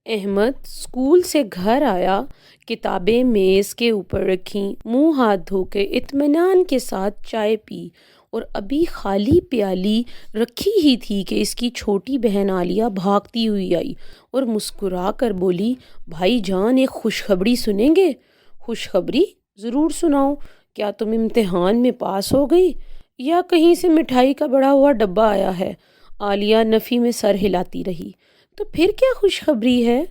Ahmad school سے گھر آیا، کتابیں میز کے اوپر رکھیں، منہ ہاتھ دھو کے اطمینان کے ساتھ چائے پی اور ابھی خالی پیالی رکھی ہی تھی کہ اس کی چھوٹی بہن عالیہ بھاگتی ہوئی آئی اور مسکرا کر بولی، بھائی جان ایک خوشخبری سنیں گے؟ خوشخبری؟ ضرور سناؤ۔ کیا تم امتحان میں پاس ہو گئی یا کہیں سے مٹھائی کا بڑا ہوا ڈبہ آیا ہے؟ عالیہ نفی میں سر ہلاتی رہی۔ تو پھر کیا خوشخبری ہے؟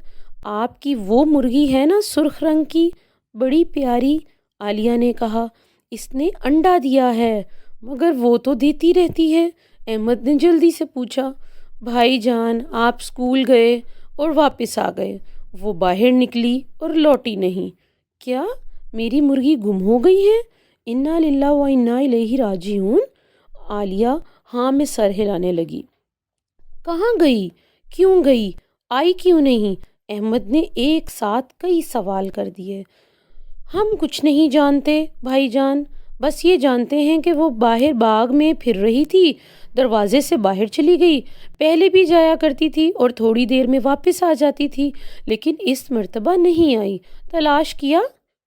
آپ کی وہ مرغی ہے نا سرخ رنگ کی، بڑی پیاری، عالیہ نے کہا، اس نے انڈا دیا ہے۔ مگر وہ تو دیتی رہتی ہے، احمد نے جلدی سے پوچھا۔ بھائی جان آپ اسکول گئے اور واپس آ گئے، وہ باہر نکلی اور لوٹی نہیں۔ کیا میری مرغی گم ہو گئی ہے؟ انا للہ و انا الیہ راجعون۔ عالیہ ہاں میں سر ہلانے لگی۔ کہاں گئی؟ کیوں گئی؟ آئی کیوں نہیں؟ احمد نے ایک ساتھ کئی سوال کر دیے۔ ہم کچھ نہیں جانتے بھائی جان، بس یہ جانتے ہیں کہ وہ باہر باغ میں پھر رہی تھی، دروازے سے باہر چلی گئی، پہلے بھی جایا کرتی تھی اور تھوڑی دیر میں واپس آ جاتی تھی، لیکن اس مرتبہ نہیں آئی۔ تلاش کیا؟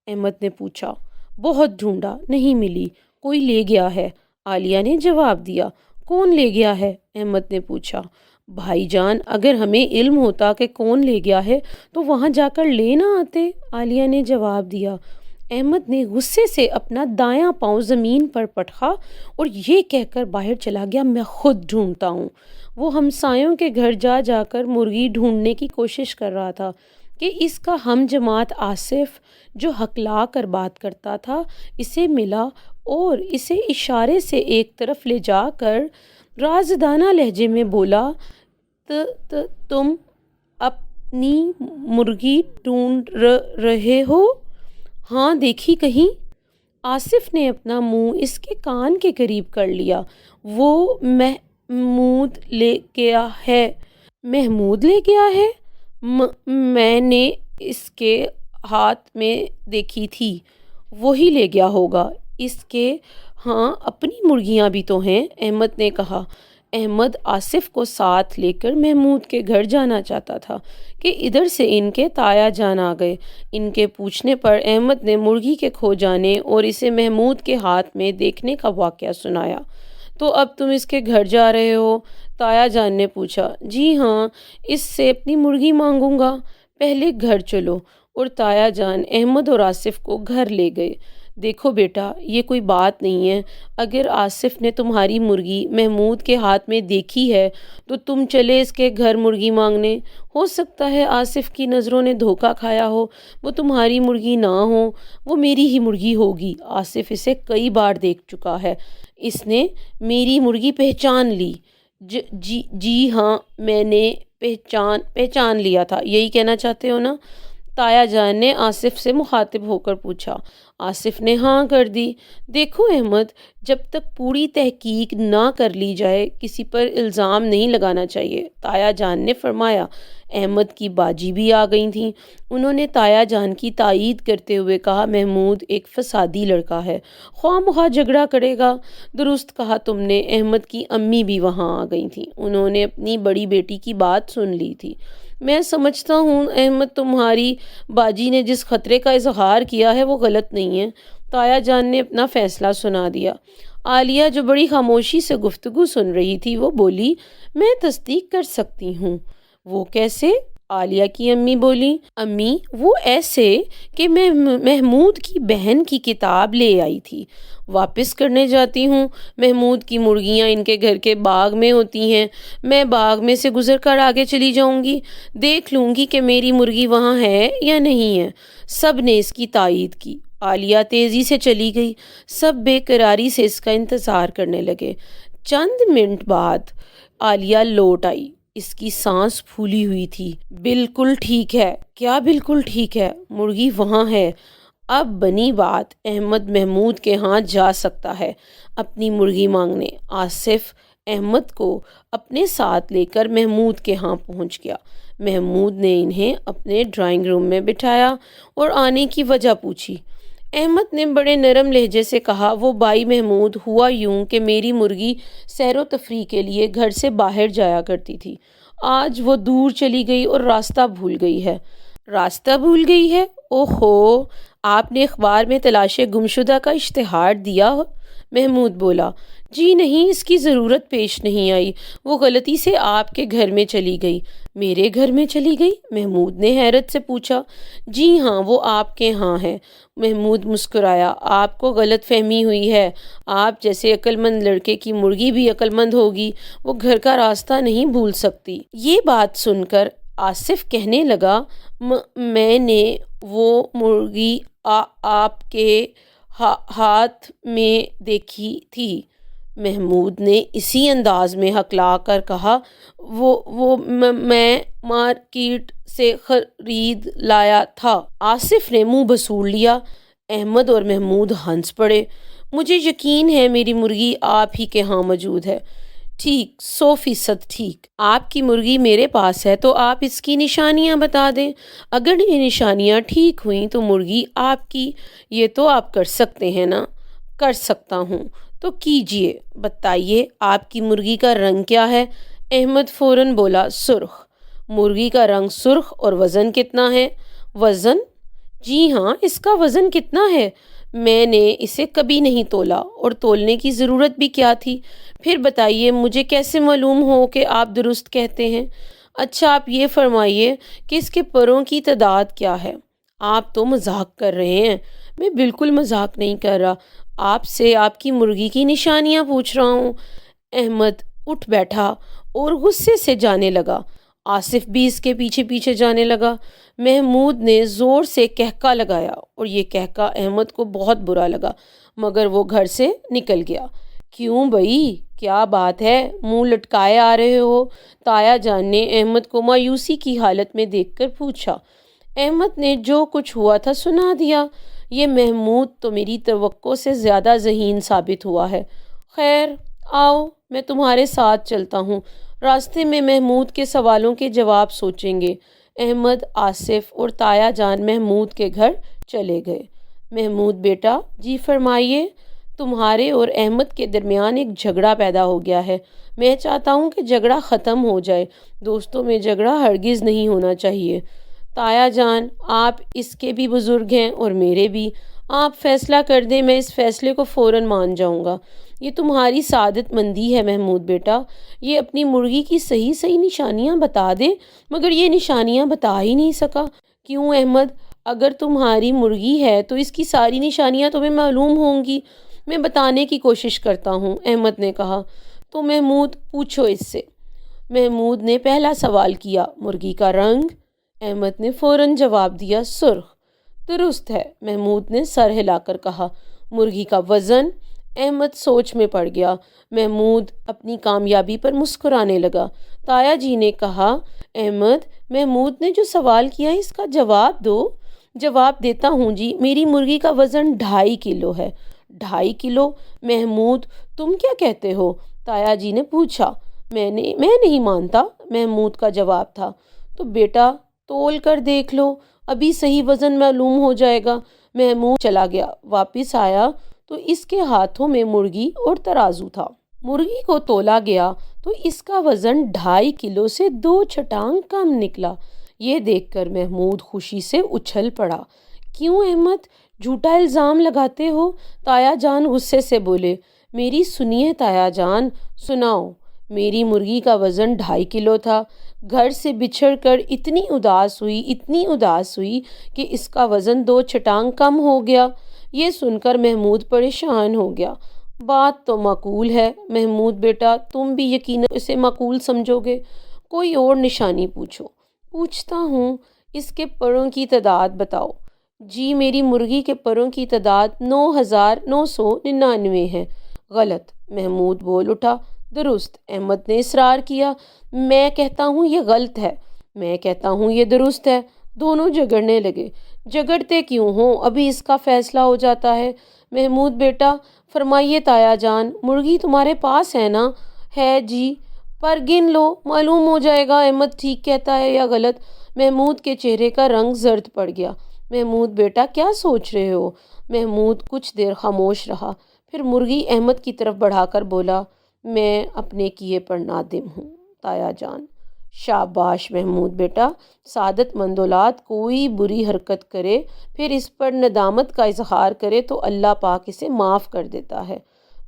احمد نے پوچھا۔ بہت ڈھونڈا، نہیں ملی، کوئی لے گیا ہے، عالیہ نے جواب دیا۔ کون لے گیا ہے؟ احمد نے پوچھا۔ بھائی جان اگر ہمیں علم ہوتا کہ کون لے گیا ہے تو وہاں جا کر لے نہ آتے، عالیہ نے جواب دیا۔ احمد نے غصے سے اپنا دایاں پاؤں زمین پر پٹخا اور یہ کہہ کر باہر چلا گیا، میں خود ڈھونڈتا ہوں۔ وہ ہمسایوں کے گھر جا جا کر مرغی ڈھونڈنے کی کوشش کر رہا تھا کہ اس کا ہم جماعت آصف جو ہکلا کر بات کرتا تھا اسے ملا اور اسے اشارے سے ایک طرف لے جا کر رازدانہ لہجے میں بولا، تم اپنی مرغی ڈھونڈ رہے ہو؟ ہاں دیکھی کہیں؟ آصف نے اپنا منہ اس کے کان کے قریب کر لیا۔ وہ محمود لے گیا ہے۔ محمود لے گیا ہے؟ میں نے اس کے ہاتھ میں دیکھی تھی، وہی لے گیا ہوگا۔ اس کے ہاں اپنی مرغیاں بھی تو ہیں، احمد نے کہا۔ احمد آصف کو ساتھ لے کر محمود کے گھر جانا چاہتا تھا کہ ادھر سے ان کے تایا جان آ گئے۔ ان کے پوچھنے پر احمد نے مرغی کے کھو جانے اور اسے محمود کے ہاتھ میں دیکھنے کا واقعہ سنایا۔ تو اب تم اس کے گھر جا رہے ہو؟ تایا جان نے پوچھا۔ جی ہاں، اس سے اپنی مرغی مانگوں گا، پہلے گھر چلو۔ اور تایا جان احمد اور آصف کو گھر لے گئے۔ دیکھو بیٹا یہ کوئی بات نہیں ہے، اگر آصف نے تمہاری مرغی محمود کے ہاتھ میں دیکھی ہے تو تم چلے اس کے گھر مرغی مانگنے۔ ہو سکتا ہے آصف کی نظروں نے دھوکہ کھایا ہو، وہ تمہاری مرغی نہ ہو، وہ میری ہی مرغی ہوگی۔ آصف اسے کئی بار دیکھ چکا ہے، اس نے میری مرغی پہچان لی۔ جی ہاں میں نے پہچان لیا تھا، یہی کہنا چاہتے ہو نا؟ تایا جان نے آصف سے مخاطب ہو کر پوچھا۔ آصف نے ہاں کر دی۔ دیکھو احمد، جب تک پوری تحقیق نہ کر لی جائے کسی پر الزام نہیں لگانا چاہیے، تایا جان نے فرمایا۔ احمد کی باجی بھی آ گئی تھیں۔ انہوں نے تایا جان کی تائید کرتے ہوئے کہا، محمود ایک فسادی لڑکا ہے، خواہ مخواہ جھگڑا کرے گا۔ درست کہا تم نے۔ احمد کی امی بھی وہاں آ گئی تھیں، انہوں نے اپنی بڑی بیٹی کی بات سن لی تھی۔ میں سمجھتا ہوں احمد تمہاری باجی نے جس خطرے کا اظہار کیا ہے وہ غلط نہیں ہے۔ تایا جان نے اپنا فیصلہ سنا دیا۔ عالیہ جو بڑی خاموشی سے گفتگو سن رہی تھی وہ بولی، میں تصدیق کر سکتی ہوں۔ وہ کیسے؟ عالیہ کی امی بولی۔ امی وہ ایسے کہ میں محمود کی بہن کی کتاب لے آئی تھی، واپس کرنے جاتی ہوں، محمود کی مرغیاں ان کے گھر کے باغ میں ہوتی ہیں، میں باغ میں سے گزر کر آگے چلی جاؤں گی، دیکھ لوں گی کہ میری مرغی وہاں ہے یا نہیں ہے۔ سب نے اس کی تائید کی۔ عالیہ تیزی سے چلی گئی، سب بے قراری سے اس کا انتظار کرنے لگے۔ چند منٹ بعد عالیہ لوٹ آئی، اس کی سانس پھولی ہوئی تھی۔ بالکل ٹھیک ہے۔ کیا بالکل ٹھیک ہے؟ مرغی وہاں ہے۔ اب بنی بات، احمد محمود کے ہاں جا سکتا ہے اپنی مرغی مانگنے۔ آصف احمد کو اپنے ساتھ لے کر محمود کے ہاں پہنچ گیا۔ محمود نے انہیں اپنے ڈرائنگ روم میں بٹھایا اور آنے کی وجہ پوچھی۔ احمد نے بڑے نرم لہجے سے کہا، وہ بھائی محمود، ہوا یوں کہ میری مرغی سیر و تفریح کے لیے گھر سے باہر جایا کرتی تھی، آج وہ دور چلی گئی اور راستہ بھول گئی ہے۔ راستہ بھول گئی ہے؟ اوہو، آپ نے اخبار میں تلاش گمشدہ کا اشتہار دیا؟ محمود بولا۔ جی نہیں، اس کی ضرورت پیش نہیں آئی، وہ غلطی سے آپ کے گھر میں چلی گئی۔ میرے گھر میں چلی گئی؟ محمود نے حیرت سے پوچھا۔ جی ہاں، وہ آپ کے ہاں ہے۔ محمود مسکرایا۔ آپ کو غلط فہمی ہوئی ہے، آپ جیسے عقل مند لڑکے کی مرغی بھی عقل مند ہوگی، وہ گھر کا راستہ نہیں بھول سکتی۔ یہ بات سن کر آصف کہنے لگا، میں نے وہ مرغی آپ کے ہاتھ میں دیکھی تھی۔ محمود نے اسی انداز میں ہکلا کر کہا، وہ میں مارکیٹ سے خرید لایا تھا۔ آصف نے منہ بسوڑ لیا۔ احمد اور محمود ہنس پڑے۔ مجھے یقین ہے میری مرغی آپ ہی کے ہاں موجود ہے۔ ٹھیک، 100% ٹھیک۔ آپ کی مرغی میرے پاس ہے تو آپ اس کی نشانیاں بتا دیں۔ اگر یہ نشانیاں ٹھیک ہوئیں تو مرغی آپ کی۔ یہ تو آپ کر سکتے ہیں نا؟ کر سکتا ہوں تو کیجئے، بتائیے آپ کی مرغی کا رنگ کیا ہے؟ احمد فوراً بولا، سرخ۔ مرغی کا رنگ سرخ، اور وزن کتنا ہے؟ وزن؟ جی ہاں، اس کا وزن کتنا ہے؟ میں نے اسے کبھی نہیں تولا، اور تولنے کی ضرورت بھی کیا تھی؟ پھر بتائیے، مجھے کیسے معلوم ہو کہ آپ درست کہتے ہیں؟ اچھا، آپ یہ فرمائیے کہ اس کے پروں کی تعداد کیا ہے؟ آپ تو مذاق کر رہے ہیں۔ میں بالکل مذاق نہیں کر رہا، آپ سے آپ کی مرغی کی نشانیاں پوچھ رہا ہوں۔ احمد اٹھ بیٹھا اور غصے سے جانے لگا۔ آصف بھی اس کے پیچھے پیچھے جانے لگا۔ محمود نے زور سے کہکا لگایا اور یہ کہکا احمد کو بہت برا لگا، مگر وہ گھر سے نکل گیا۔ کیوں بھائی، کیا بات ہے؟ منہ لٹکائے آ رہے ہو؟ تایا جان نے احمد کو مایوسی کی حالت میں دیکھ کر پوچھا۔ احمد نے جو کچھ ہوا تھا سنا دیا۔ یہ محمود تو میری توقع سے زیادہ ذہین ثابت ہوا ہے۔ خیر، آؤ میں تمہارے ساتھ چلتا ہوں۔ راستے میں محمود کے سوالوں کے جواب سوچیں گے۔ احمد، آصف اور تایا جان محمود کے گھر چلے گئے۔ محمود بیٹا، جی فرمائیے۔ تمہارے اور احمد کے درمیان ایک جھگڑا پیدا ہو گیا ہے۔ میں چاہتا ہوں کہ جھگڑا ختم ہو جائے۔ دوستوں میں جھگڑا ہرگز نہیں ہونا چاہیے۔ تایا جان، آپ اس کے بھی بزرگ ہیں اور میرے بھی۔ آپ فیصلہ کر دیں، میں اس فیصلے کو فوراً مان جاؤں گا۔ یہ تمہاری سعادت مندی ہے محمود بیٹا۔ یہ اپنی مرغی کی صحیح نشانیاں بتا دے، مگر یہ نشانیاں بتا ہی نہیں سکا۔ کیوں احمد؟ اگر تمہاری مرغی ہے تو اس کی ساری نشانیاں تمہیں معلوم ہوں گی۔ میں بتانے کی کوشش کرتا ہوں، احمد نے کہا۔ تو محمود، پوچھو اس سے۔ محمود نے پہلا سوال کیا، مرغی کا رنگ؟ احمد نے فوراً جواب دیا، سرخ۔ درست ہے، محمود نے سر ہلا کر کہا۔ مرغی کا وزن؟ احمد سوچ میں پڑ گیا۔ محمود اپنی کامیابی پر مسکرانے لگا۔ تایا جی نے کہا، احمد، محمود نے جو سوال کیا اس کا جواب دو۔ جواب دیتا ہوں جی، میری مرغی کا وزن 2.5 کلو ہے۔ 2.5 کلو؟ محمود، تم کیا کہتے ہو؟ تایا جی نے پوچھا۔ میں نہیں مانتا، محمود کا جواب تھا۔ تو بیٹا تول کر دیکھ لو، ابھی صحیح وزن معلوم ہو جائے گا۔ محمود چلا گیا، واپس آیا تو اس کے ہاتھوں میں مرغی اور ترازو تھا۔ مرغی کو تولا گیا تو اس کا وزن 2.5 کلو سے 2 چھٹانگ کم نکلا۔ یہ دیکھ کر محمود خوشی سے اچھل پڑا۔ کیوں احمد، جھوٹا الزام لگاتے ہو؟ تایا جان غصے سے بولے۔ میری سنیے تایا جان، سناؤ۔ میری مرغی کا وزن 2.5 کلو تھا۔ گھر سے بچھڑ کر اتنی اداس ہوئی کہ اس کا وزن 2 چھٹانگ کم ہو گیا۔ یہ سن کر محمود پریشان ہو گیا۔ بات تو معقول ہے محمود بیٹا، تم بھی یقیناً اسے معقول سمجھو گے۔ کوئی اور نشانی پوچھو۔ پوچھتا ہوں، اس کے پروں کی تعداد بتاؤ۔ جی، میری مرغی کے پروں کی تعداد 9,999 ہے۔ غلط، محمود بول اٹھا۔ درست، احمد نے اصرار کیا۔ میں کہتا ہوں یہ غلط ہے۔ میں کہتا ہوں یہ درست ہے۔ دونوں جھگڑنے لگے۔ جھگڑتے کیوں ہوں، ابھی اس کا فیصلہ ہو جاتا ہے۔ محمود بیٹا، فرمائیے تایا جان، مرغی تمہارے پاس ہے نا؟ ہے جی۔ پر گن لو، معلوم ہو جائے گا احمد ٹھیک کہتا ہے یا غلط۔ محمود کے چہرے کا رنگ زرد پڑ گیا۔ محمود بیٹا کیا سوچ رہے ہو؟ محمود کچھ دیر خاموش رہا، پھر مرغی احمد کی طرف بڑھا کر بولا، میں اپنے کیے پر نادم ہوں تایا جان۔ شاباش محمود بیٹا، سعادت مند اولاد کوئی بری حرکت کرے پھر اس پر ندامت کا اظہار کرے تو اللہ پاک اسے معاف کر دیتا ہے۔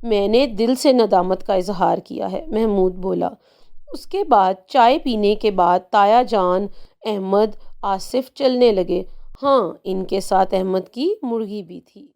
میں نے دل سے ندامت کا اظہار کیا ہے، محمود بولا۔ اس کے بعد چائے پینے کے بعد تایا جان، احمد، آصف چلنے لگے۔ ہاں، ان کے ساتھ احمد کی مرغی بھی تھی۔